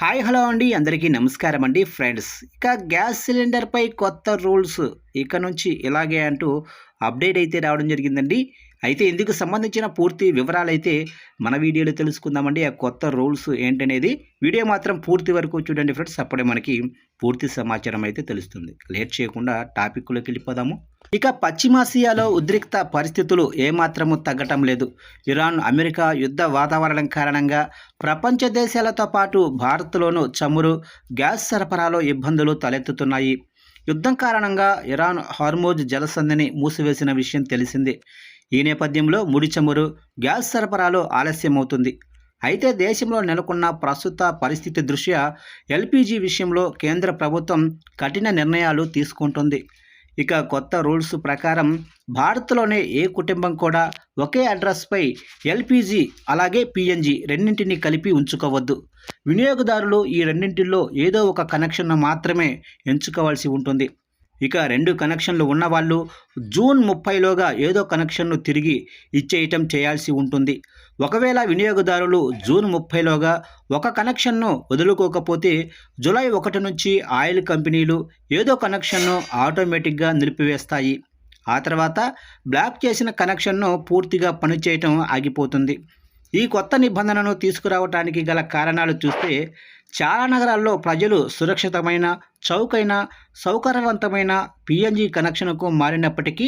Hi hello అండి అందరికీ నమస్కారం అండి ఫ్రెండ్స్. ఇక గ్యాస్ సిలిండర్పై కొత్త రూల్స్ ఇక నుంచి ఇలాగే అంటూ అప్డేట్ అయితే రావడం జరిగిందండి. అయితే ఇందుకు సంబంధించిన పూర్తి వివరాలైతే మన వీడియోలో తెలుసుకుందామండి. ఆ కొత్త రూల్స్ ఏంటనేది వీడియో మాత్రం పూర్తి వరకు చూడండి ఫ్రెండ్స్. అప్పుడే మనకి పూర్తి సమాచారం అయితే తెలుస్తుంది. లేట్ చేయకుండా టాపిక్లోకి వెళ్ళిపోదాము. ఇక పశ్చిమాసియాలో ఉద్రిక్త పరిస్థితులు ఏమాత్రము తగ్గటం లేదు. ఇరాన్ అమెరికా యుద్ధ వాతావరణం కారణంగా ప్రపంచ దేశాలతో పాటు భారత్లోనూ చమురు గ్యాస్ సరఫరాలో ఇబ్బందులు తలెత్తుతున్నాయి. యుద్ధం కారణంగా ఇరాన్ హార్మోజ్ జలసంధిని మూసివేసిన విషయం తెలిసిందే. ఈ నేపథ్యంలో ముడి చమురు గ్యాస్ సరఫరాలో ఆలస్యమవుతుంది. అయితే దేశంలో నెలకొన్న ప్రస్తుత పరిస్థితి దృష్ట్యా ఎల్పీజీ విషయంలో కేంద్ర ప్రభుత్వం కఠిన నిర్ణయాలు తీసుకుంటుంది. ఇక కొత్త రూల్స్ ప్రకారం భారత్లోనే ఏ కుటుంబం కూడా ఒకే అడ్రస్పై ఎల్పీజీ అలాగే పిఎన్జి రెండింటిని కలిపి ఉంచుకోవద్దు. వినియోగదారులు ఈ రెండింటిలో ఏదో ఒక కనెక్షన్ను మాత్రమే ఎంచుకోవాల్సి ఉంటుంది. ఇక 2 కనెక్షన్లు ఉన్నవాళ్ళు జూన్ 30లోగా ఏదో కనెక్షన్ను తిరిగి ఇచ్చేయటం చేయాల్సి ఉంటుంది. ఒకవేళ వినియోగదారులు జూన్ 30లోగా ఒక కనెక్షన్ను వదులుకోకపోతే జూలై 1 నుంచి ఆయిల్ కంపెనీలు ఏదో కనెక్షన్ను ఆటోమేటిక్గా నిలిపివేస్తాయి. ఆ తర్వాత బ్లాక్ చేసిన కనెక్షన్ను పూర్తిగా పనిచేయటం ఆగిపోతుంది. ఈ కొత్త నిబంధనను తీసుకురావడానికి గల కారణాలు చూస్తే చాలా నగరాల్లో ప్రజలు సురక్షితమైన చౌకైన సౌకర్యవంతమైన పిఎన్జి కనెక్షన్కు మారినప్పటికీ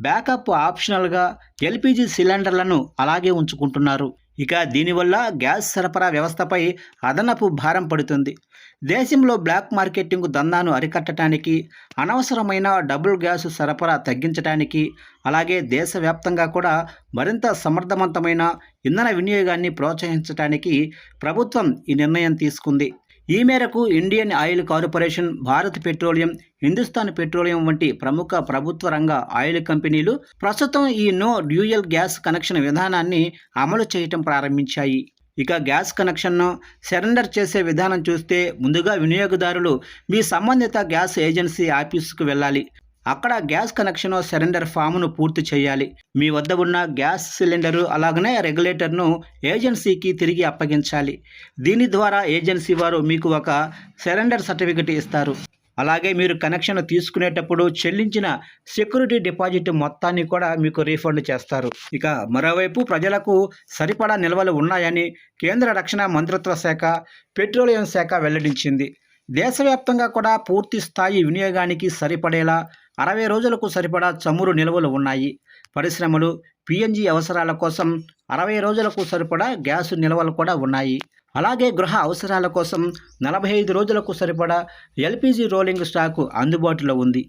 బ్యాకప్ ఆప్షనల్గా ఎల్పిజి సిలిండర్లను అలాగే ఉంచుకుంటున్నారు. ఇక దీనివల్ల గ్యాస్ సరఫరా వ్యవస్థపై అదనపు భారం పడుతుంది. దేశంలో బ్లాక్ మార్కెటింగ్ దందాను అరికట్టడానికి, అనవసరమైన డబుల్ గ్యాస్ సరఫరా తగ్గించడానికి, అలాగే దేశవ్యాప్తంగా కూడా మరింత సమర్థవంతమైన ఇంధన వినియోగాన్ని ప్రోత్సహించడానికి ప్రభుత్వం ఈ నిర్ణయం తీసుకుంది. ఈ మేరకు Indian oil corporation, Bharat petroleum, Hindustan petroleum వంటి ప్రముఖ ప్రభుత్వ రంగ ఆయిల్ కంపెనీలు ప్రస్తుతం ఈ నో డ్యూయల్ గ్యాస్ కనెక్షన్ విధానాన్ని అమలు చేయటం ప్రారంభించాయి. ఇక గ్యాస్ కనెక్షన్ను సరెండర్ చేసే విధానం చూస్తే ముందుగా వినియోగదారులు మీ సంబంధిత గ్యాస్ ఏజెన్సీ ఆఫీసుకు వెళ్ళాలి. అక్కడ గ్యాస్ కనెక్షన్ సరెండర్ ఫామ్ను పూర్తి చేయాలి. మీ వద్ద ఉన్న గ్యాస్ సిలిండరు అలాగనే రెగ్యులేటర్ను ఏజెన్సీకి తిరిగి అప్పగించాలి. దీని ద్వారా ఏజెన్సీ వారు మీకు ఒక సరెండర్ సర్టిఫికెట్ ఇస్తారు. అలాగే మీరు కనెక్షన్ తీసుకునేటప్పుడు చెల్లించిన సెక్యూరిటీ డిపాజిట్ మొత్తాన్ని కూడా మీకు రీఫండ్ చేస్తారు. ఇక మరోవైపు ప్రజలకు సరిపడా నిల్వలు ఉన్నాయని కేంద్ర రక్షణ మంత్రిత్వ శాఖ, పెట్రోలియం శాఖ వెల్లడించింది. దేశవ్యాప్తంగా కూడా పూర్తి స్థాయి వినియోగానికి సరిపడేలా 60 రోజులకు సరిపడా చమురు నిల్వలు ఉన్నాయి. పరిశ్రమలు, పిఎన్జి అవసరాల కోసం 60 రోజులకు సరిపడా గ్యాసు నిల్వలు కూడా ఉన్నాయి. అలాగే గృహ అవసరాల కోసం 45 రోజులకు సరిపడా ఎల్పిజి రోలింగ్ స్టాకు అందుబాటులో ఉంది.